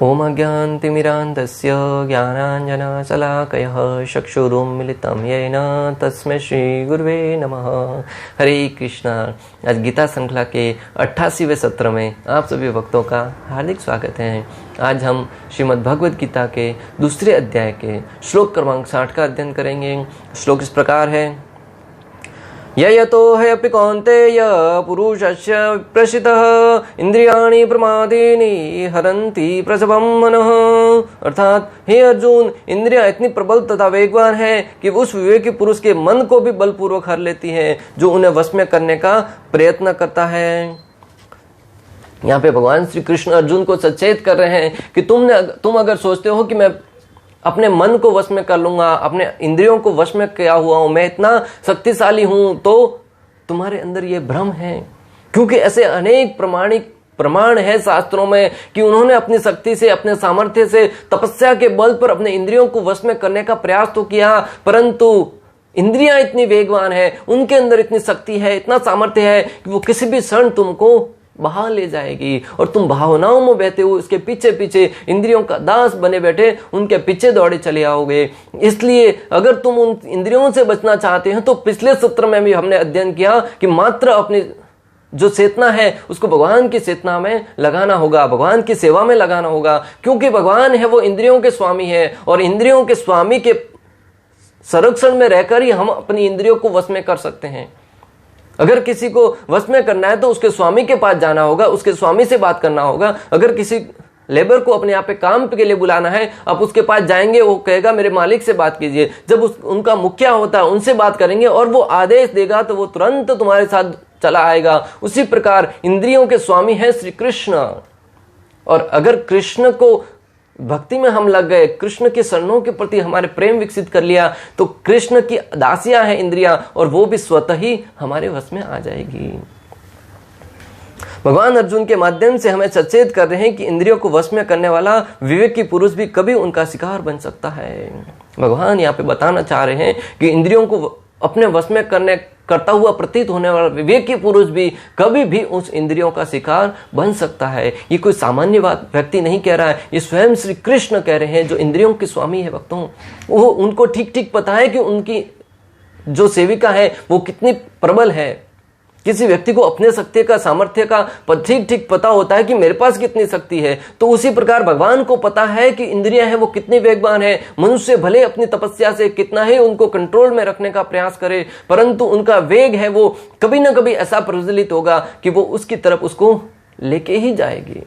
ओम अज्ञानतिमिरान्धस्य ज्ञानाञ्जनशलाकयः चक्षुरुन्मिलितं येन तस्मै श्रीगुरुवे नमः। हरे कृष्णा। आज गीता श्रृंखला के 88वें सत्र में आप सभी भक्तों का हार्दिक स्वागत है। आज हम श्रीमद् भगवद गीता के दूसरे अध्याय के श्लोक क्रमांक 60 का अध्ययन करेंगे। श्लोक इस प्रकार है। यतो ह्यपि कौन्तेय पुरुषस्य प्रसितः इंद्रियाणि प्रमादीनि हरन्ति प्रसवं मनः। अर्थात हे अर्जुन, इंद्रियां इतनी प्रबल तथा वेगवान है कि उस विवेकी पुरुष के मन को भी बलपूर्वक हर लेती है जो उन्हें वश में करने का प्रयत्न करता है। यहाँ पे भगवान श्री कृष्ण अर्जुन को सचेत कर रहे हैं कि तुम अगर सोचते हो कि मैं अपने मन को वश में कर लूंगा, अपने इंद्रियों को वश में किया हुआ हूं, मैं इतना शक्तिशाली हूं, तो तुम्हारे अंदर ये भ्रम है। क्योंकि ऐसे अनेक प्रमाण है शास्त्रों में कि उन्होंने अपनी शक्ति से, अपने सामर्थ्य से, तपस्या के बल पर अपने इंद्रियों को वश में करने का प्रयास तो किया, परंतु इंद्रियां इतनी वेगवान है, उनके अंदर इतनी शक्ति है, इतना सामर्थ्य है कि वो किसी भी क्षण तुमको बहा ले जाएगी और तुम भावनाओं में बहते हो इसके पीछे पीछे इंद्रियों का दास बने बैठे उनके पीछे दौड़े चले आओगे। इसलिए अगर तुम उन इंद्रियों से बचना चाहते हो तो पिछले सत्र में भी हमने अध्ययन किया कि मात्र अपनी जो चेतना है उसको भगवान की चेतना में लगाना होगा, भगवान की सेवा में लगाना होगा। क्योंकि भगवान है वो इंद्रियों के स्वामी है और इंद्रियों के स्वामी के संरक्षण में रहकर ही हम अपनी इंद्रियों को वश में कर सकते हैं। अगर किसी को वश में करना है तो उसके स्वामी के पास जाना होगा, उसके स्वामी से बात करना होगा। अगर किसी लेबर को अपने यहाँ पे काम के लिए बुलाना है, आप उसके पास जाएंगे, वो कहेगा मेरे मालिक से बात कीजिए। जब उनका मुखिया होता है उनसे बात करेंगे और वो आदेश देगा तो वो तुरंत तुम्हारे साथ चला आएगा। उसी प्रकार इंद्रियों के स्वामी है श्री कृष्ण। और अगर कृष्ण को भक्ति में हम लग गए, कृष्ण के शरणों के प्रति हमारे प्रेम विकसित कर लिया, तो कृष्ण की दासियां हैं इंद्रियां और वो भी स्वतः ही हमारे वश में आ जाएगी। भगवान अर्जुन के माध्यम से हमें सचेत कर रहे हैं कि इंद्रियों को वश में करने वाला विवेकी पुरुष भी कभी उनका शिकार बन सकता है। भगवान यहाँ पे बताना चाह रहे हैं कि इंद्रियों को अपने वश में करता हुआ प्रतीत होने वाला विवेकी पुरुष भी कभी भी उस इंद्रियों का शिकार बन सकता है। ये कोई सामान्य बात व्यक्ति नहीं कह रहा है, ये स्वयं श्री कृष्ण कह रहे हैं जो इंद्रियों के स्वामी है। भक्तों, वो उनको ठीक ठीक पता है कि उनकी जो सेविका है वो कितनी प्रबल है। किसी व्यक्ति को अपने शक्ति का, सामर्थ्य का ठीक ठीक पता होता है कि मेरे पास कितनी शक्ति है, तो उसी प्रकार भगवान को पता है कि इंद्रियां हैं वो कितनी वेगवान है। मनुष्य भले अपनी तपस्या से कितना ही उनको कंट्रोल में रखने का प्रयास करे, परंतु उनका वेग है वो कभी ना कभी ऐसा प्रज्वलित होगा कि वो उसकी तरफ उसको लेके ही जाएगी।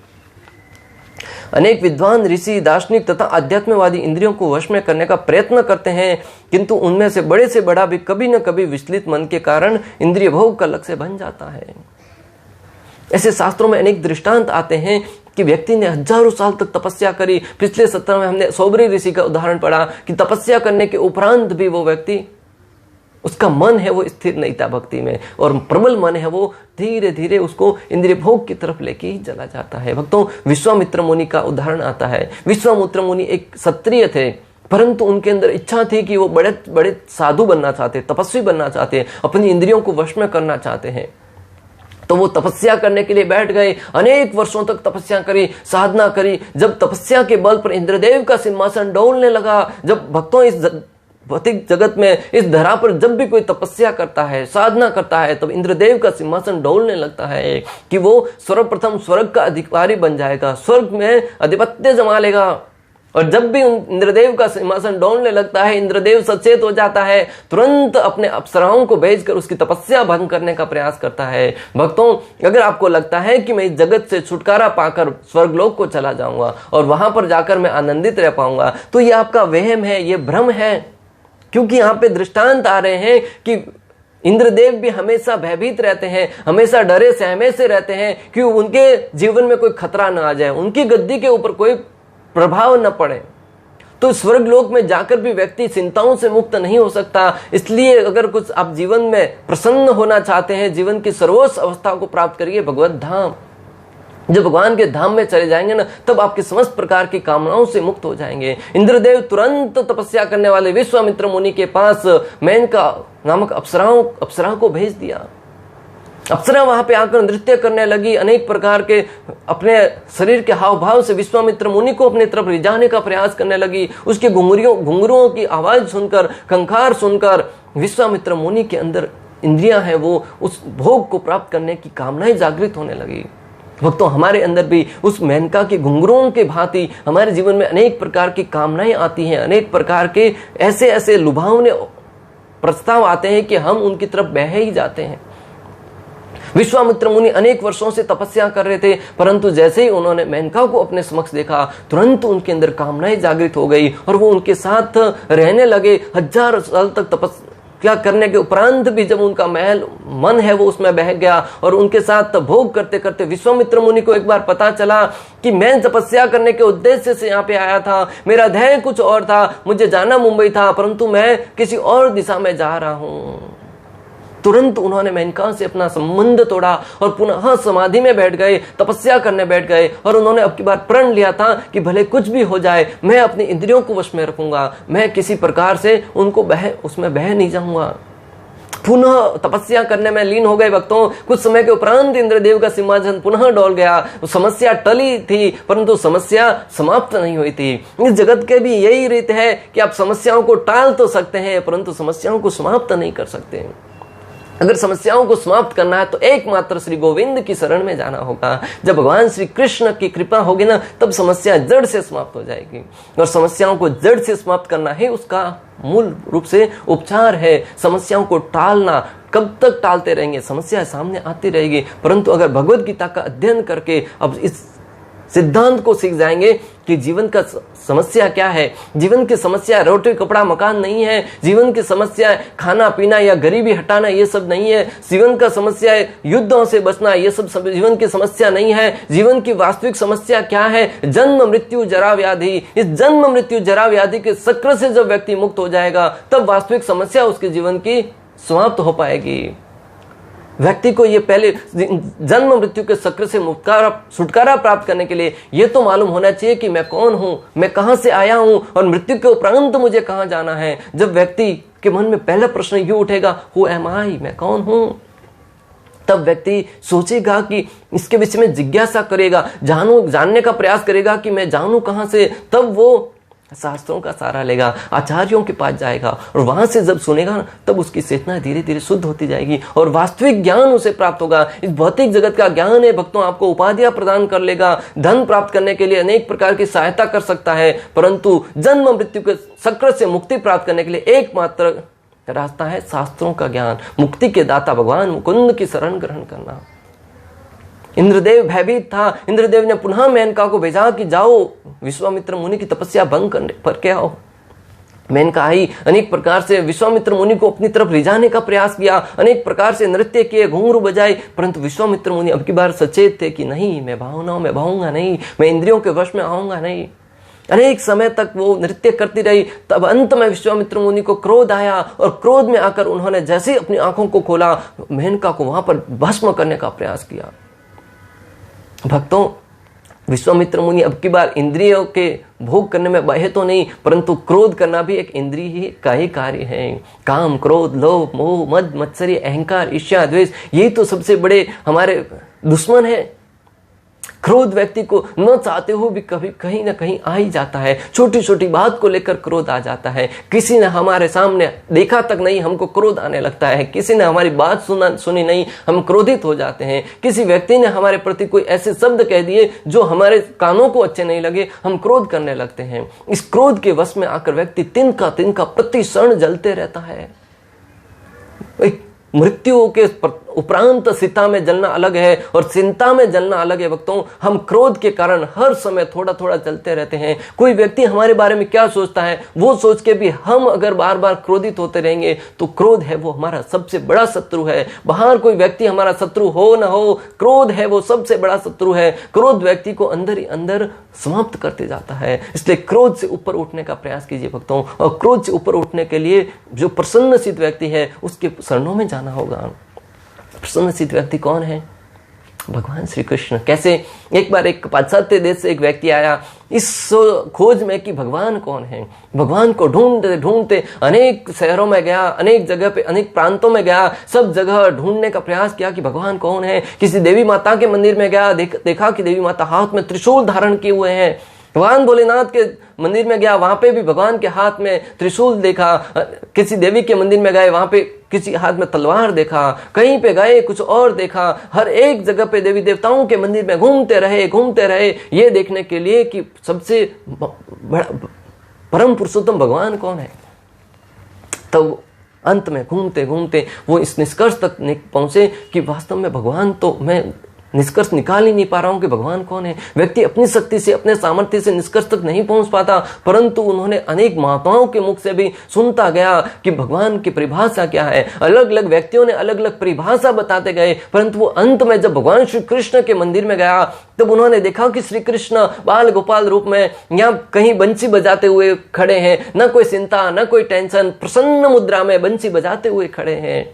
अनेक विद्वान, ऋषि, दार्शनिक तथा आध्यात्मवादी इंद्रियों को वश में करने का प्रयत्न करते हैं, किंतु उनमें से बड़ा भी कभी न कभी विचलित मन के कारण इंद्रिय भोग का लक्ष्य बन जाता है। ऐसे शास्त्रों में अनेक दृष्टांत आते हैं कि व्यक्ति ने हजारों साल तक तपस्या करी। पिछले सत्र में हमने सौबरी ऋषि का उदाहरण पढ़ा कि तपस्या करने के उपरांत भी वो व्यक्ति, उसका मन है वो स्थिर नहीं था भक्ति में, और प्रबल मन है वो धीरे धीरे उसको इंद्रिय भोग की तरफ लेके ही चला जाता है। भक्तों, विश्वामित्र मुनि का उदाहरण आता है। विश्वामित्र मुनि एक क्षत्रिय थे, परंतु उनके अंदर इच्छा थी कि वो बड़े बड़े साधु बनना चाहते, तपस्वी बनना चाहते, अपनी इंद्रियों को वश में करना चाहते हैं। तो वो तपस्या करने के लिए बैठ गए, अनेक वर्षों तक तपस्या करी, साधना करी। जब तपस्या के बल पर इंद्रदेव का सिंहासन डोलने लगा, जब भक्तों इस भौतिक जगत में, इस धरा पर जब भी कोई तपस्या करता है, साधना करता है, तब इंद्रदेव का सिंहासन डोलने लगता है कि वो सर्वप्रथम स्वर्ग का अधिकारी बन जाएगा, स्वर्ग में अधिपत्य जमा लेगा। और जब भी इंद्रदेव का सिंहासन डोलने लगता है, इंद्रदेव सचेत हो जाता है, तुरंत अपने अप्सराओं को भेजकर उसकी तपस्या भंग करने का प्रयास करता है। भक्तों, अगर आपको लगता है कि मैं इस जगत से छुटकारा पाकर स्वर्गलोक को चला जाऊंगा और वहां पर जाकर मैं आनंदित रह पाऊंगा, तो ये आपका वहम है, ये भ्रम है। क्योंकि यहाँ पे दृष्टांत आ रहे हैं कि इंद्रदेव भी हमेशा भयभीत रहते हैं, हमेशा डरे सहमे से रहते हैं कि उनके जीवन में कोई खतरा न आ जाए, उनकी गद्दी के ऊपर कोई प्रभाव न पड़े। तो स्वर्गलोक में जाकर भी व्यक्ति चिंताओं से मुक्त नहीं हो सकता। इसलिए अगर कुछ आप जीवन में प्रसन्न होना चाहते हैं, जीवन की सर्वोच्च अवस्था को प्राप्त करिए, भगवत धाम। जब भगवान के धाम में चले जाएंगे ना, तब आपकी समस्त प्रकार की कामनाओं से मुक्त हो जाएंगे। इंद्रदेव तुरंत तपस्या करने वाले विश्वामित्र मुनि के पास मेनका नामक अप्सरा को भेज दिया। अप्सरा वहां पे आकर नृत्य करने लगी, अनेक प्रकार के अपने शरीर के हाव भाव से विश्वामित्र मुनि को अपनी तरफ रिझाने का प्रयास करने लगी। उसके घुंघरुओं की आवाज सुनकर, खंखार सुनकर विश्वामित्र मुनि के अंदर इंद्रियां हैं वो उस भोग को प्राप्त करने की कामनाएं जागृत होने लगी। भक्तों, हमारे अंदर भी उस मेनका के घुंघरुओं के भांति हमारे जीवन में अनेक प्रकार की कामनाएं आती हैं, अनेक प्रकार के ऐसे ऐसे लुभावने प्रस्ताव आते हैं कि हम उनकी तरफ बह ही जाते हैं। विश्वामित्र मुनि अनेक वर्षों से तपस्या कर रहे थे, परंतु जैसे ही उन्होंने मेनका को अपने समक्ष देखा, तुरंत उनके अंदर कामनाएं जागृत हो गई और वो उनके साथ रहने लगे। 1000 साल तक तपस्या करने के उपरांत भी जब उनका मन है वो उसमें बह गया और उनके साथ भोग करते करते विश्वामित्र मुनि को एक बार पता चला कि मैं तपस्या करने के उद्देश्य से यहाँ पे आया था, मेरा ध्येय कुछ और था, मुझे जाना मुंबई था, परंतु मैं किसी और दिशा में जा रहा हूं। तुरंत उन्होंने मेनका से अपना संबंध तोड़ा और पुनः समाधि में बैठ गए, तपस्या करने बैठ गए और उन्होंने अब की बार प्रण लिया था कि भले कुछ भी हो जाए मैं अपनी इंद्रियों को वश में रखूंगा, मैं किसी प्रकार से उनको उसमें बह नहीं जाऊंगा। पुनः तपस्या करने में लीन हो गए। भक्तों, कुछ समय के उपरांत इंद्रदेव का सिंहासन पुनः डोल गया। समस्या टली थी परंतु समस्या समाप्त नहीं हुई थी। इस जगत के भी यही रीत है कि आप समस्याओं को टाल तो सकते हैं परंतु समस्याओं को समाप्त नहीं कर सकते। अगर समस्याओं को समाप्त करना है तो एकमात्र श्री गोविंद की शरण में जाना होगा। जब भगवान श्री कृष्ण की कृपा होगी ना, तब समस्या जड़ से समाप्त हो जाएगी और समस्याओं को जड़ से समाप्त करना ही उसका मूल रूप से उपचार है। समस्याओं को टालना, कब तक टालते रहेंगे, समस्या सामने आती रहेगी। परंतु अगर भगवद गीता का अध्ययन करके अब इस सिद्धांत को सीख जाएंगे कि जीवन का समस्या क्या है। जीवन की समस्या रोटी कपड़ा मकान नहीं है। जीवन की समस्या खाना पीना या गरीबी हटाना ये सब नहीं है। जीवन का समस्या युद्धों से बचना ये सब जीवन की समस्या नहीं है। जीवन की वास्तविक समस्या क्या है? जन्म मृत्यु जरा व्याधि। इस जन्म मृत्यु जरा व्याधि के चक्र से जब व्यक्ति मुक्त हो जाएगा तब वास्तविक समस्या उसके जीवन की समाप्त हो पाएगी। व्यक्ति को ये पहले जन्म मृत्यु के चक्र से छुटकारा प्राप्त करने के लिए ये तो मालूम होना चाहिए कि मैं कौन हूं, मैं कहां से आया हूं और मृत्यु के उपरांत मुझे कहां जाना है। जब व्यक्ति के मन में पहला प्रश्न ये उठेगा, हु एम आई, मैं कौन हूं, तब व्यक्ति सोचेगा कि इसके विषय में जिज्ञासा करेगा, जानने का प्रयास करेगा कि मैं जानूं कहां से। तब वो शास्त्रों का सहारा लेगा, आचार्यों के पास जाएगा और वहां से जब सुनेगा तब उसकी चेतना धीरे धीरे शुद्ध होती जाएगी और वास्तविक ज्ञान उसे प्राप्त होगा। इस भौतिक जगत का ज्ञान है भक्तों आपको उपाधियां प्रदान कर लेगा, धन प्राप्त करने के लिए अनेक प्रकार की सहायता कर सकता है, परंतु जन्म मृत्यु के चक्र से मुक्ति प्राप्त करने के लिए एकमात्र रास्ता है शास्त्रों का ज्ञान। मुक्ति के दाता भगवान मुकुंद की शरण ग्रहण करना। इंद्रदेव भयभीत था। इंद्रदेव ने पुनः मेनका को भेजा कि जाओ विश्वामित्र मुनि की तपस्या भंग करने पर क्या हो। मेनका आई, अनेक प्रकार से विश्वामित्र मुनि को अपनी तरफ रिझाने का प्रयास किया, अनेक प्रकार से नृत्य किए, घुंघरू बजाए, परंतु विश्वामित्र मुनि अब की बार सचेत थे कि नहीं, मैं भावनाओं में बहूंगा नहीं, मैं इंद्रियों के वश में आऊंगा नहीं। अनेक समय तक वो नृत्य करती रही। तब अंत में विश्वामित्र मुनि को क्रोध आया और क्रोध में आकर उन्होंने जैसे ही अपनी आंखों को खोला, मेनका को वहां पर भस्म करने का प्रयास किया। भक्तों, विश्वामित्र मुनि अब की बार इंद्रियों के भोग करने में बहे तो नहीं, परंतु क्रोध करना भी एक इंद्रिय ही का ही कार्य है। काम, क्रोध, लोभ, मोह, मद, मत्सर्य, अहंकार, ईर्ष्या, द्वेष, यही तो सबसे बड़े हमारे दुश्मन है। क्रोध व्यक्ति को न चाहते हुए भी कभी कहीं ना कहीं आ ही जाता है। छोटी छोटी बात को लेकर क्रोध आ जाता है। किसी ने हमारे सामने देखा तक नहीं, हमको क्रोध आने लगता है। किसी ने हमारी बात सुनी नहीं, हम क्रोधित हो जाते हैं। किसी व्यक्ति ने हमारे प्रति कोई ऐसे शब्द कह दिए जो हमारे कानों को अच्छे नहीं लगे, हम क्रोध करने लगते हैं। इस क्रोध के वश में आकर व्यक्ति तिनका प्रति क्षण जलते रहता है। मृत्यु के उपरांत चिता में जलना अलग है और चिंता में जलना अलग है। भक्तों, हम क्रोध के कारण हर समय थोड़ा थोड़ा जलते रहते हैं। कोई व्यक्ति हमारे बारे में क्या सोचता है वो सोच के भी हम अगर बार बार क्रोधित होते रहेंगे तो क्रोध है वो हमारा सबसे बड़ा शत्रु है। बाहर कोई व्यक्ति हमारा शत्रु हो ना हो, क्रोध है वो सबसे बड़ा शत्रु है। क्रोध व्यक्ति को अंदर ही अंदर समाप्त करते जाता है। इसलिए क्रोध से ऊपर उठने का प्रयास कीजिए भक्तों, और क्रोध से ऊपर उठने के लिए जो प्रसन्नचित्त व्यक्ति है उसके शरणों में जाना होगा। प्रसन्नचित्त व्यक्ति कौन है? भगवान श्री कृष्ण कैसे, एक बार एक पाश्चात्य देश से एक व्यक्ति आया इस खोज में कि भगवान कौन है। भगवान को ढूंढते ढूंढते अनेक शहरों में गया, अनेक जगह पे, अनेक प्रांतों में गया, सब जगह ढूंढने का प्रयास किया कि भगवान कौन है। किसी देवी माता के मंदिर में गया, देखा कि देवी माता हाथ में त्रिशूल धारण किए हुए हैं। भगवान भोलेनाथ के मंदिर में गया, वहां पे भी भगवान के हाथ में त्रिशूल देखा। किसी देवी के मंदिर में गए, वहां पे किसी हाथ में तलवार देखा। कहीं पे गए कुछ और देखा। हर एक जगह पे देवी देवताओं के मंदिर में घूमते रहे ये देखने के लिए कि सबसे बड़ा परम पुरुषोत्तम भगवान कौन है। तब अंत में घूमते घूमते वो इस निष्कर्ष तक पहुंचे कि वास्तव में भगवान तो मैं निष्कर्ष निकाल ही नहीं पा रहा हूं कि भगवान कौन है। व्यक्ति अपनी शक्ति से, अपने सामर्थ्य से निष्कर्ष तक नहीं पहुंच पाता, परंतु उन्होंने अनेक महात्माओं के मुख से भी सुनता गया कि भगवान की परिभाषा क्या है। अलग अलग व्यक्तियों ने अलग अलग परिभाषा बताते गए, परंतु वो अंत में जब भगवान श्री कृष्ण के मंदिर में गया तब उन्होंने देखा कि श्री कृष्ण बाल गोपाल रूप में यहाँ कहीं बंसी बजाते हुए खड़े हैं। न कोई चिंता, न कोई टेंशन, प्रसन्न मुद्रा में बंसी बजाते हुए खड़े हैं।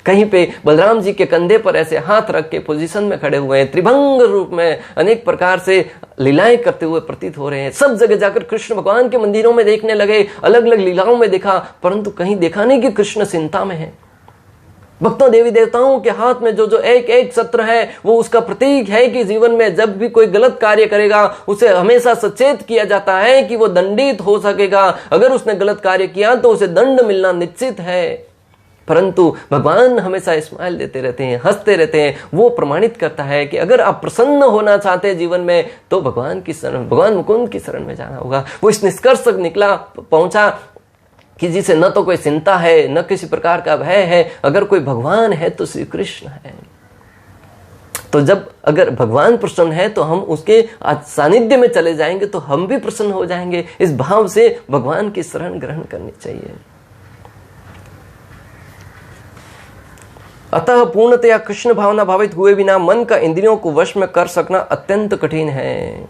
कहीं पे बलराम जी के कंधे पर ऐसे हाथ रख के पोजीशन में खड़े हुए हैं। त्रिभंग रूप में अनेक प्रकार से लीलाएं करते हुए प्रतीत हो रहे हैं। सब जगह जाकर कृष्ण भगवान के मंदिरों में देखने लगे, अलग अलग लीलाओं में देखा, परंतु कहीं देखा नहीं कि कृष्ण चिंता में है। भक्तों, देवी देवताओं के हाथ में जो एक एक शस्त्र है वो उसका प्रतीक है कि जीवन में जब भी कोई गलत कार्य करेगा उसे हमेशा सचेत किया जाता है कि वो दंडित हो सकेगा। अगर उसने गलत कार्य किया तो उसे दंड मिलना निश्चित है। परंतु भगवान हमेशा स्माइल देते रहते हैं, हंसते रहते हैं। वो प्रमाणित करता है कि अगर आप प्रसन्न होना चाहते हैं जीवन में तो भगवान की शरण, भगवान मुकुंद की शरण में जाना होगा। वो इस निष्कर्ष तक पहुंचा कि जिसे न तो कोई चिंता है, न किसी प्रकार का भय है। अगर कोई भगवान है तो श्री कृष्ण है। तो जब अगर भगवान प्रसन्न है तो हम उसके सानिध्य में चले जाएंगे तो हम भी प्रसन्न हो जाएंगे। इस भाव से भगवान की शरण ग्रहण करनी चाहिए। अतः पूर्णतया कृष्ण भावना भावित हुए बिना मन का इंद्रियों को वश में कर सकना अत्यंत कठिन है।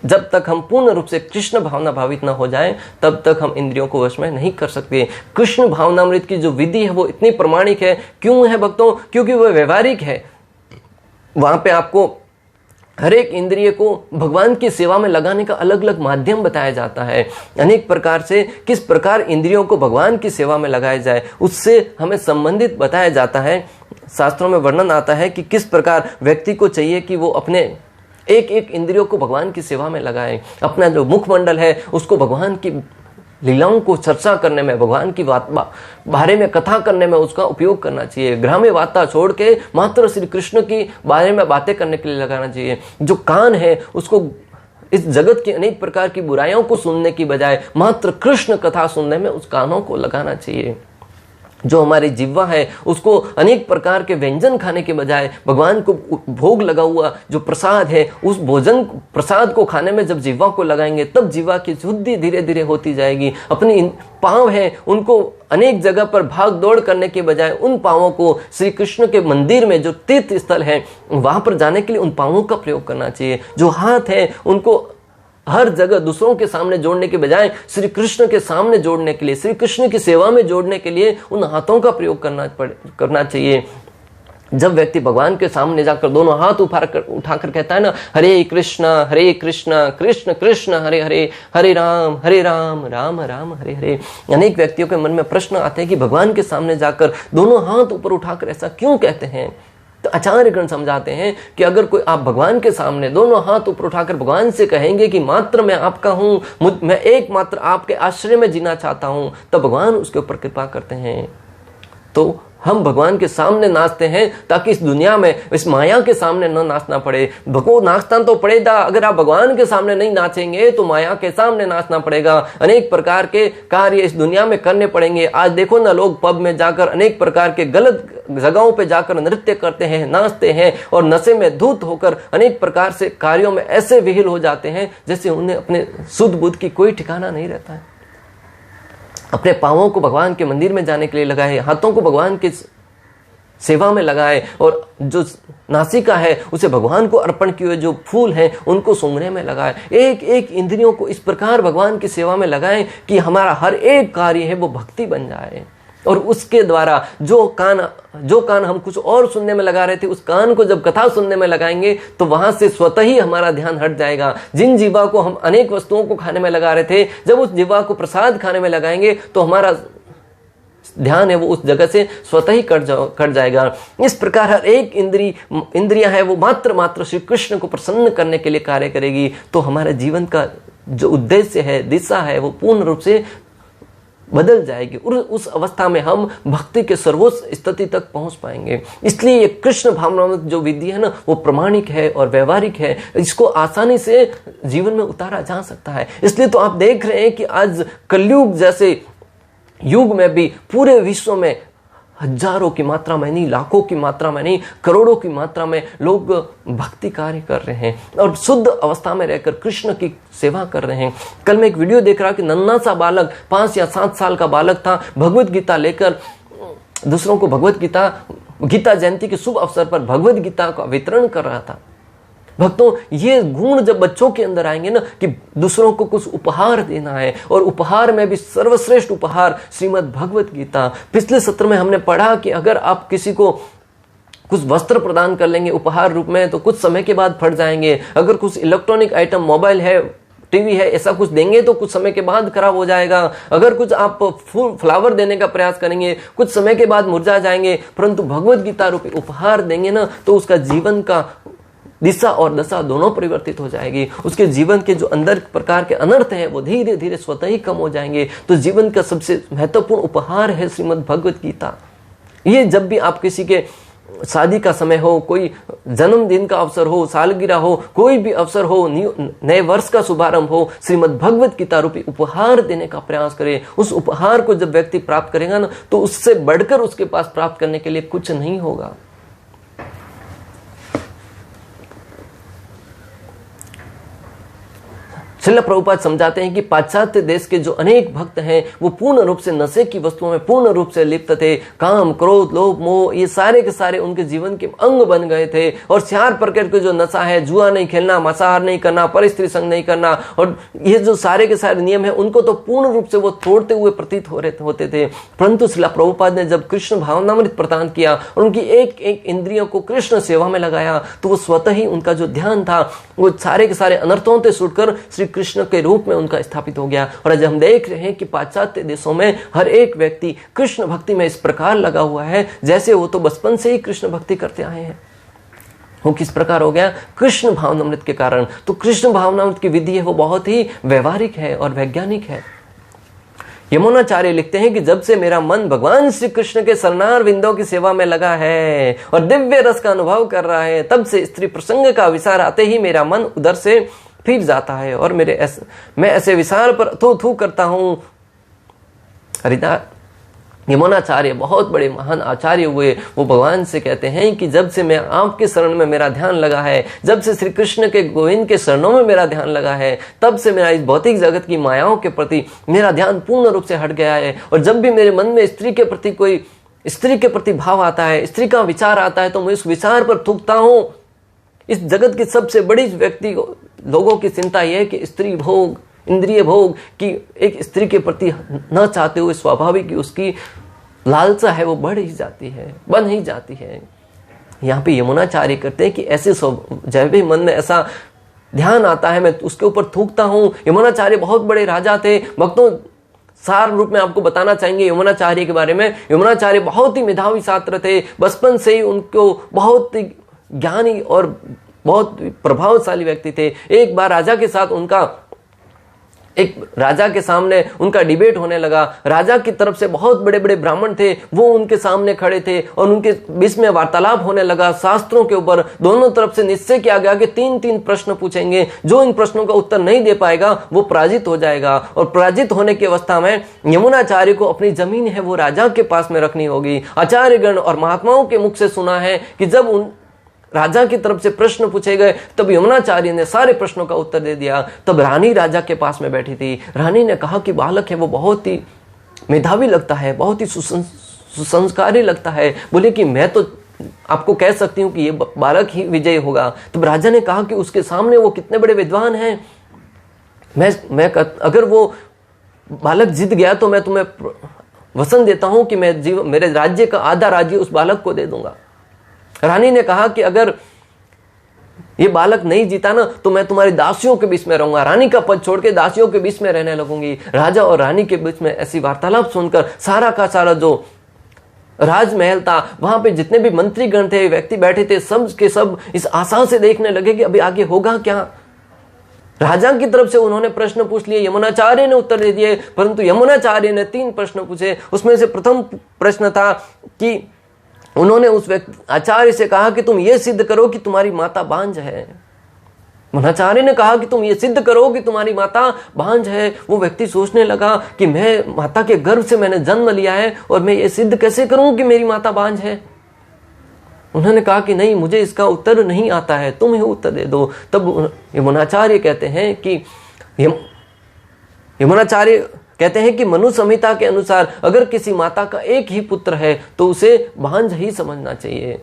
जब तक हम पूर्ण रूप से कृष्ण भावना भावित न हो जाएं, तब तक हम इंद्रियों को वश में नहीं कर सकते। कृष्ण भावनामृत की जो विधि है वो इतनी प्रमाणिक है। क्यों है भक्तों? क्योंकि वह व्यवहारिक है। वहां पे आपको हर एक इंद्रिय को भगवान की सेवा में लगाने का अलग अलग माध्यम बताया जाता है। अनेक प्रकार से किस प्रकार इंद्रियों को भगवान की सेवा में लगाया जाए उससे हमें संबंधित बताया जाता है। शास्त्रों में वर्णन आता है कि किस प्रकार व्यक्ति को चाहिए कि वो अपने एक एक इंद्रियों को भगवान की सेवा में लगाए। अपना जो मुखमंडल है उसको भगवान की लीलाओं को चर्चा करने में, भगवान की बारे में कथा करने में उसका उपयोग करना चाहिए। ग्राम्य वार्ता छोड़ के मात्र श्री कृष्ण की बारे में बातें करने के लिए लगाना चाहिए। जो कान है उसको इस जगत की अनेक प्रकार की बुराइयों को सुनने की बजाय मात्र कृष्ण कथा सुनने में उस कानों को लगाना चाहिए। जो हमारी जिह्वा है उसको अनेक प्रकार के व्यंजन खाने के बजाय भगवान को भोग लगा हुआ जो प्रसाद है उस भोजन प्रसाद को खाने में जब जिह्वा को लगाएंगे तब जिह्वा की शुद्धि धीरे धीरे होती जाएगी। अपनी पांव है उनको अनेक जगह पर भाग दौड़ करने के बजाय उन पांवों को श्री कृष्ण के मंदिर में जो तीर्थ स्थल है वहां पर जाने के लिए उन पांवों का प्रयोग करना चाहिए। जो हाथ है उनको हर जगह दूसरों के सामने जोड़ने के बजाय श्री कृष्ण के सामने जोड़ने के लिए, श्री कृष्ण की सेवा में जोड़ने के लिए उन हाथों का प्रयोग करना चाहिए। जब व्यक्ति भगवान के सामने जाकर दोनों हाथ उठाकर कहता है ना, हरे कृष्ण कृष्ण कृष्ण हरे हरे, हरे राम राम राम हरे हरे। अनेक व्यक्तियों के मन में प्रश्न आते हैं कि भगवान के सामने जाकर दोनों हाथ ऊपर उठाकर ऐसा क्यों कहते हैं। तो आचार्यगण समझाते हैं कि अगर कोई आप भगवान के सामने दोनों हाथ ऊपर उठाकर भगवान से कहेंगे कि मात्र मैं आपका हूं, मैं एकमात्र आपके आश्रय में जीना चाहता हूं, तब भगवान उसके ऊपर कृपा करते हैं। तो हम भगवान के सामने नाचते हैं ताकि इस दुनिया में इस माया के सामने न नाचना पड़े। भगवान नाचना तो पड़ेगा, अगर आप भगवान के सामने नहीं नाचेंगे तो माया के सामने नाचना पड़ेगा। अनेक प्रकार के कार्य इस दुनिया में करने पड़ेंगे। आज देखो ना, लोग पब में जाकर अनेक प्रकार के गलत जगहों पे जाकर नृत्य करते हैं, नाचते हैं और नशे में धूत होकर अनेक प्रकार से कार्यों में ऐसे विहिल हो जाते हैं जैसे उन्हें अपने शुद्ध बुद्ध की कोई ठिकाना नहीं रहता है। अपने पांवों को भगवान के मंदिर में जाने के लिए लगाए, हाथों को भगवान की सेवा में लगाए और जो नासिका है उसे भगवान को अर्पण किए हुए जो फूल हैं उनको सूंघने में लगाए। एक एक इंद्रियों को इस प्रकार भगवान की सेवा में लगाएं कि हमारा हर एक कार्य है वो भक्ति बन जाए। और उसके द्वारा जो कान हम कुछ और सुनने में लगा रहे थे, उस कान को जब कथा सुनने में लगाएंगे तो वहां से स्वतः ही हमारा ध्यान हट जाएगा। जिन जीवा को हम अनेक वस्तुओं को खाने में लगा रहे थे, जब उस जीवा को प्रसाद खाने में लगाएंगे तो हमारा ध्यान है वो उस जगह से स्वतः ही कट जाएगा। इस प्रकार हर एक इंद्रियां है वो मात्र श्री कृष्ण को प्रसन्न करने के लिए कार्य करेगी, तो हमारे जीवन का जो उद्देश्य है, दिशा है, वो पूर्ण रूप से बदल जाएगी और उस अवस्था में हम भक्ति के सर्वोच्च स्थिति तक पहुंच पाएंगे। इसलिए ये कृष्ण भावनात्मक जो विधि है ना, वो प्रामाणिक है और व्यवहारिक है, इसको आसानी से जीवन में उतारा जा सकता है। इसलिए तो आप देख रहे हैं कि आज कलयुग जैसे युग में भी पूरे विश्व में हजारों की मात्रा में नहीं, लाखों की मात्रा में नहीं, करोड़ों की मात्रा में लोग भक्ति कार्य कर रहे हैं और शुद्ध अवस्था में रहकर कृष्ण की सेवा कर रहे हैं। कल मैं एक वीडियो देख रहा कि नन्हा सा बालक 5 या 7 साल का बालक था, भगवत गीता लेकर दूसरों को गीता जयंती के शुभ अवसर पर भगवत गीता का वितरण कर रहा था। भक्तों, ये गुण जब बच्चों के अंदर आएंगे ना कि दूसरों को कुछ उपहार देना है, और उपहार में भी सर्वश्रेष्ठ उपहार श्रीमद् भगवत गीता। पिछले सत्र में हमने पढ़ा कि अगर आप किसी को कुछ वस्त्र प्रदान कर लेंगे उपहार रूप में तो कुछ समय के बाद फट जाएंगे। अगर कुछ इलेक्ट्रॉनिक आइटम, मोबाइल है, टीवी है, ऐसा कुछ देंगे तो कुछ समय के बाद खराब हो जाएगा। अगर कुछ आप फूल फ्लावर देने का प्रयास करेंगे, कुछ समय के बाद मुरझा जाएंगे। परंतु भगवत गीता रूपी उपहार देंगे ना तो उसका जीवन का दिशा और दशा दोनों परिवर्तित हो जाएगी। उसके जीवन के जो अंदर प्रकार के अनर्थ हैं वो धीरे धीरे स्वतः ही कम हो जाएंगे। तो जीवन का सबसे महत्वपूर्ण उपहार है श्रीमद् भगवत गीता। ये जब भी आप किसी के शादी का समय हो, कोई जन्मदिन का अवसर हो, सालगिरह हो, कोई भी अवसर हो, नए वर्ष का शुभारंभ हो, श्रीमद् भगवत गीता रूपी उपहार देने का प्रयास करें। उस उपहार को जब व्यक्ति प्राप्त करेगा ना तो उससे बढ़कर उसके पास प्राप्त करने के लिए कुछ नहीं होगा। श्रील प्रभुपाद समझाते हैं कि पाश्चात्य देश के जो अनेक भक्त हैं वो पूर्ण रूप से नशे की वस्तुओं में पूर्ण रूप से लिप्त थे। काम, क्रोध, लोभ, मोह, ये सारे के सारे उनके जीवन के अंग बन गए थे। और 4 प्रकार के जो नशा है, जुआ नहीं खेलना, मांसाहार नहीं करना, परस्त्री संग नहीं करना, और ये जो सारे के सारे नियम है उनको तो पूर्ण रूप से वो तोड़ते हुए प्रतीत होते थे। परंतु श्रील प्रभुपाद ने जब कृष्ण भावनामृत प्रदान किया और उनकी एक एक इंद्रियों को कृष्ण सेवा में लगाया तो वो स्वतः ही उनका जो ध्यान था वो सारे के सारे अनर्थों से छूटकर श्री कृष्ण के रूप में उनका स्थापित हो गया। और आज हम देख रहे हैं कि पाश्चात्य देशों में हर एक व्यक्ति कृष्ण भक्ति में इस प्रकार लगा हुआ है जैसे वो तो बचपन से ही कृष्ण भक्ति करते आए हैं। वो किस प्रकार हो गया? कृष्ण भावनामृत के कारण। तो कृष्ण भावनामृत की विधि है वो बहुत ही व्यवहारिक है और वैज्ञानिक है। यमुनाचार्य लिखते हैं कि जब से मेरा मन भगवान श्री कृष्ण के शरणार विंदों की सेवा में लगा है और दिव्य रस का अनुभव कर रहा है, तब से स्त्री प्रसंग का विचार आते ही मेरा मन उधर से फिर जाता है और मैं ऐसे विचार पर थू करता हूं। यमुनाचार्य बहुत बड़े महान आचार्य हुए। वो भगवान से कहते हैं कि जब से मैं आपके शरण में मेरा ध्यान लगा है, जब से श्री कृष्ण के गोविंद के शरणों में मेरा ध्यान लगा है, तब से मेरा इस भौतिक जगत की मायाओं के प्रति मेरा ध्यान पूर्ण रूप से हट गया है। और जब भी मेरे मन में स्त्री के प्रति भाव आता है, स्त्री का विचार आता है, तो मैं उस विचार पर थूकता हूं। इस जगत की सबसे बड़ी लोगों की चिंता यह है कि स्त्री भोग, इंद्रिय भोग की एक स्त्री के प्रति न चाहते हुए स्वाभाविक उसकी लालसा है वो बढ़ ही जाती है, बन ही जाती है। यहाँ पे यमुनाचार्य करते हैं कि ऐसे जब भी मन में ऐसा ध्यान आता है मैं उसके ऊपर थूकता हूँ। यमुनाचार्य बहुत बड़े राजा थे। भक्तों, सार रूप में आपको बताना चाहेंगे यमुनाचार्य के बारे में। यमुनाचार्य बहुत ही मेधावी छात्र थे। बचपन से ही उनको बहुत ज्ञानी और बहुत प्रभावशाली व्यक्ति थे। एक बार राजा के सामने उनका डिबेट होने लगा। राजा की तरफ से बहुत बड़े बड़े ब्राह्मण थे, वो उनके सामने खड़े थे और उनके बीच में वार्तालाप होने लगा शास्त्रों के ऊपर। दोनों तरफ से निश्चय किया गया कि 3-3 प्रश्न पूछेंगे। जो इन प्रश्नों का उत्तर नहीं दे पाएगा वो पराजित हो जाएगा। और पराजित होने की अवस्था में यमुनाचार्य को अपनी जमीन है वो राजा के पास में रखनी होगी। आचार्यगण और महात्माओं के मुख से सुना है कि जब उन राजा की तरफ से प्रश्न पूछे गए तब यमुनाचार्य ने सारे प्रश्नों का उत्तर दे दिया। तब रानी राजा के पास में बैठी थी। रानी ने कहा कि बालक है वो बहुत ही मेधावी लगता है, बहुत ही सुसंस्कारी लगता है। बोले कि मैं तो आपको कह सकती हूँ कि ये बालक ही विजयी होगा। तब राजा ने कहा कि उसके सामने वो कितने बड़े विद्वान हैं, मैं अगर वो बालक जीत गया तो मैं तुम्हें वचन देता हूं कि मैं मेरे राज्य का आधा राज्य उस बालक को दे दूंगा। रानी ने कहा कि अगर ये बालक नहीं जीता ना तो मैं तुम्हारी दासियों के बीच में रहूंगा, रानी का पद छोड़ के दासियों के बीच में रहने लगूंगी। राजा और रानी के बीच में ऐसी वार्तालाप सुनकर सारा का सारा जो राजमहल था, वहां पे जितने भी मंत्रीगण थे, व्यक्ति बैठे थे, सब के सब इस आशा से देखने लगे कि अभी आगे होगा क्या। राजा की तरफ से उन्होंने प्रश्न पूछ लिए, यमुनाचार्य ने उत्तर दे दिए, परंतु यमुनाचार्य ने 3 प्रश्न पूछे। उसमें से प्रथम प्रश्न था कि उन्होंने उस व्यक्ति आचार्य से कहा कि तुम ये सिद्ध करो कि तुम्हारी माता बांझ है। यमुनाचार्य ने कहा कि तुम ये सिद्ध करो कि तुम्हारी माता बांझ है। वो व्यक्ति सोचने लगा कि मैं माता के गर्भ से मैंने जन्म लिया है और मैं ये सिद्ध कैसे करूं कि मेरी माता बांझ है। उन्होंने कहा कि नहीं, मुझे इसका उत्तर नहीं आता है, तुम ही उत्तर दे दो। तब यमुनाचार्य कहते हैं कि यमुनाचार्य कहते हैं कि मनु संहिता के अनुसार अगर किसी माता का एक ही पुत्र है तो उसे बांझ ही समझना चाहिए।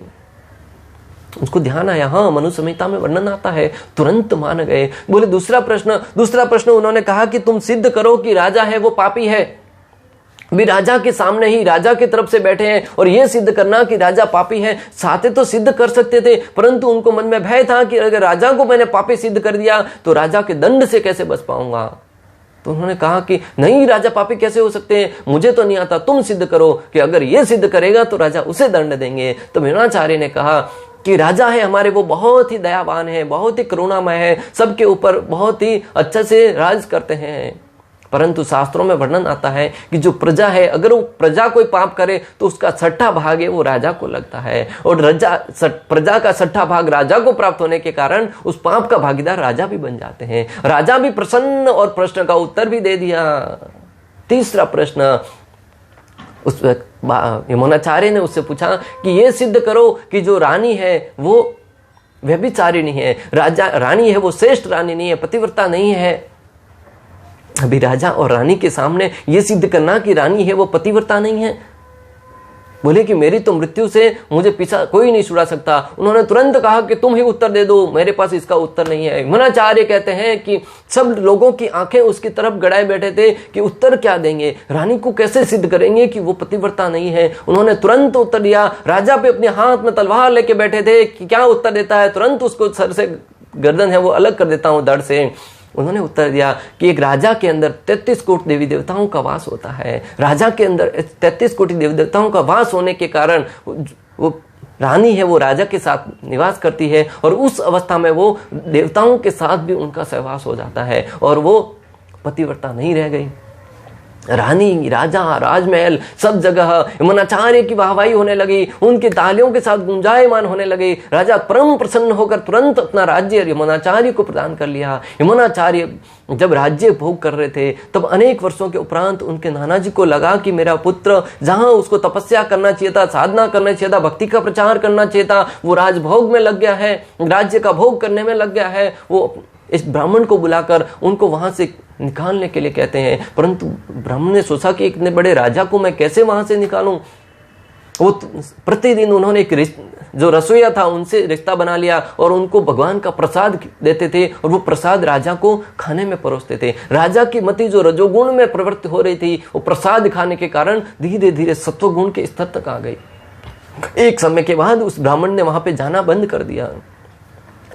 उसको ध्यान आया, हाँ मनु संहिता में वर्णन आता है, तुरंत मान गए। बोले दूसरा प्रश्न उन्होंने कहा कि तुम सिद्ध करो कि राजा है वो पापी है। भी राजा के सामने ही राजा की तरफ से बैठे हैं और ये सिद्ध करना कि राजा पापी है, साथे तो सिद्ध कर सकते थे, परंतु उनको मन में भय था कि अगर राजा को मैंने पापी सिद्ध कर दिया तो राजा के दंड से कैसे बच पाऊंगा। तो उन्होंने कहा कि नहीं, राजा पापी कैसे हो सकते हैं, मुझे तो नहीं आता, तुम सिद्ध करो कि अगर ये सिद्ध करेगा तो राजा उसे दंड देंगे। तो यमुनाचार्य ने कहा कि राजा है हमारे, वो बहुत ही दयावान है, बहुत ही करुणामय है, सबके ऊपर बहुत ही अच्छे से राज करते हैं। परंतु शास्त्रों में वर्णन आता है कि जो प्रजा है, अगर वो प्रजा कोई पाप करे तो उसका 6ठा भाग है वो राजा को लगता है, और प्रजा का 6ठा भाग राजा को प्राप्त होने के कारण उस पाप का भागीदार राजा भी बन जाते हैं। राजा भी प्रसन्न और प्रश्न का उत्तर भी दे दिया। तीसरा प्रश्न उस यमुनाचार्य ने उससे पूछा कि ये सिद्ध करो कि जो रानी है वो व्यभिचारिणी है, रानी है वो श्रेष्ठ रानी नहीं है, पतिव्रता नहीं है। अभी राजा और रानी के सामने यह सिद्ध करना कि रानी है वो पतिव्रता नहीं है। बोले कि मेरी तो मृत्यु से मुझे पीछा कोई नहीं छुड़ा सकता। उन्होंने तुरंत कहा कि तुम ही उत्तर दे दो, मेरे पास इसका उत्तर नहीं है। यमुनाचार्य कहते हैं कि सब लोगों की आंखें उसकी तरफ गड़ाए बैठे थे कि उत्तर क्या देंगे, रानी को कैसे सिद्ध करेंगे कि वो पतिव्रता नहीं है। उन्होंने तुरंत उत्तर दिया। राजा पे अपने हाथ में तलवार लेके बैठे थे कि क्या उत्तर देता है, तुरंत उसको सर से गर्दन है वो अलग कर देता हूं धड़ से। उन्होंने उत्तर दिया कि एक राजा के अंदर 33 कोटि देवी देवताओं का वास होता है। राजा के अंदर 33 कोटि देवी देवताओं का वास होने के कारण वो रानी है वो राजा के साथ निवास करती है, और उस अवस्था में वो देवताओं के साथ भी उनका सहवास हो जाता है, और वो पतिव्रता नहीं रह गई। रानी, राजा, राजमहल सब जगह यमुनाचार्य की वाहवाही होने लगी, उनकी तालियों के साथ गुंजायमान होने लगी। राजा परम प्रसन्न होकर तुरंत अपना राज्य यमुनाचार्य को प्रदान कर लिया। यमुनाचार्य जब राज्य भोग कर रहे थे तब अनेक वर्षों के उपरांत उनके नाना जी को लगा कि मेरा पुत्र जहां उसको तपस्या करना चाहिए था, साधना करना चाहिए था, भक्ति का प्रचार करना चाहिए था, वो राजभोग में लग गया है, राज्य का भोग करने में लग गया है। वो इस ब्राह्मण को बुलाकर उनको वहां से निकालने के लिए कहते हैं, परंतु ब्राह्मण ने सोचा कि इतने बड़े राजा को मैं कैसे वहां से निकालूं। वो प्रतिदिन उन्होंने एक जो रसोईया था उनसे रिश्ता बना लिया और उनको भगवान का प्रसाद देते थे, और वो प्रसाद राजा को खाने में परोसते थे। राजा की मति जो रजोगुण में प्रवृत्ति हो रही थी, वो प्रसाद खाने के कारण धीरे धीरे सत्वगुण के स्तर तक आ गई। एक समय के बाद उस ब्राह्मण ने वहां पे जाना बंद कर दिया।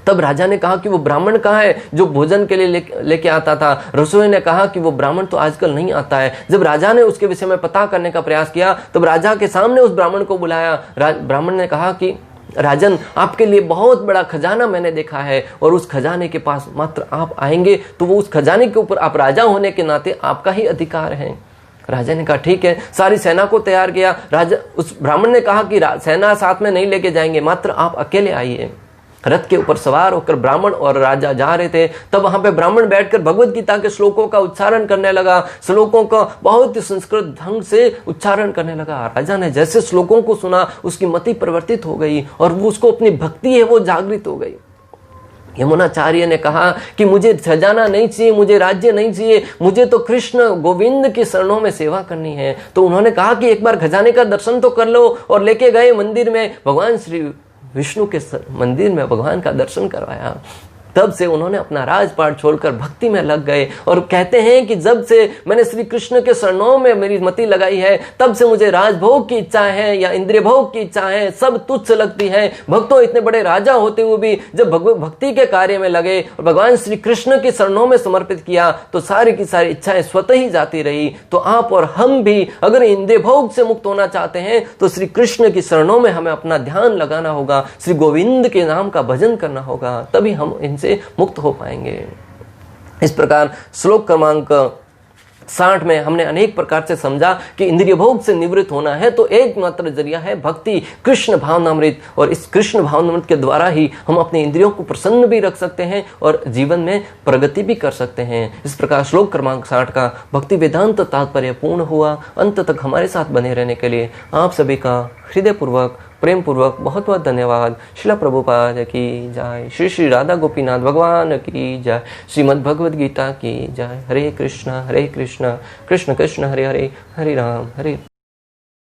तब राजा ने कहा कि वो ब्राह्मण कहाँ है जो भोजन के लिए लेके आता था। रसोई ने कहा कि वो ब्राह्मण तो आजकल नहीं आता है। जब राजा ने उसके विषय में पता करने का प्रयास किया तब राजा के सामने उस ब्राह्मण को बुलाया। ब्राह्मण ने कहा कि राजन, आपके लिए बहुत बड़ा खजाना मैंने देखा है, और उस खजाने के पास मात्र आप आएंगे तो वो उस खजाने के ऊपर आप राजा होने के नाते आपका ही अधिकार है। राजा ने कहा ठीक है, सारी सेना को तैयार किया। राजा उस ब्राह्मण ने कहा कि सेना साथ में नहीं लेके जाएंगे, मात्र आप अकेले आइए। रथ के ऊपर सवार होकर ब्राह्मण और राजा जा रहे थे। तब वहां पे ब्राह्मण बैठकर भगवत गीता के श्लोकों का उच्चारण करने लगा। श्लोकों का बहुत ही संस्कृत ढंग से उच्चारण करने लगा। राजा ने जैसे श्लोकों को सुना उसकी मति परिवर्तित हो गई और वो उसको अपनी भक्ति है वो जागृत हो गई। यमुनाचार्य ने कहा कि मुझे खजाना नहीं चाहिए, मुझे राज्य नहीं चाहिए, मुझे तो कृष्ण गोविंद की शरणों में सेवा करनी है। तो उन्होंने कहा कि एक बार खजाने का दर्शन तो कर लो, और लेके गए मंदिर में। भगवान श्री विष्णु के मंदिर में भगवान का दर्शन करवाया। तब से उन्होंने अपना राजपाट छोड़कर भक्ति में लग गए और कहते हैं कि जब से मैंने श्री कृष्ण के चरणों में मेरी मति लगाई है, तब से मुझे राजभोग की इच्छा है या इंद्रिय भोग की इच्छा है सब तुच्छ लगती है। भक्तों, इतने बड़े राजा होते हुए भी जब भक्ति के कार्य में लगे और भगवान श्री कृष्ण के चरणों में समर्पित किया तो सारी की सारी इच्छाएं स्वतः ही जाती रही। तो आप और हम भी अगर इंद्रिय भोग से मुक्त होना चाहते हैं तो श्री कृष्ण की शरणों में हमें अपना ध्यान लगाना होगा, श्री गोविंद के नाम का भजन करना होगा, तभी हम इनसे मुक्त हो पाएंगे। इस प्रकार श्लोक क्रमांक 60 में हमने अनेक प्रकार से समझा कि इंद्रिय भोग से निवृत्त होना है तो एकमात्र जरिया है भक्ति, कृष्ण भावनामृत। और इस कृष्ण भावनामृत के द्वारा ही हम अपने इंद्रियों को प्रसन्न भी रख सकते हैं और जीवन में प्रगति भी कर सकते हैं। इस प्रकार श्लोक क्रमांक 60 का भक्ति वेदांत तात्पर्य पूर्ण हुआ। अंत तक हमारे साथ बने रहने के लिए आप सभी का हृदयपूर्वक प्रेम पूर्वक बहुत बहुत धन्यवाद। श्रील प्रभुपाद की जय, श्री श्री राधा गोपीनाथ भगवान की जय, श्रीमद् भगवद गीता की जय। हरे कृष्ण कृष्ण कृष्ण हरे हरे, हरे राम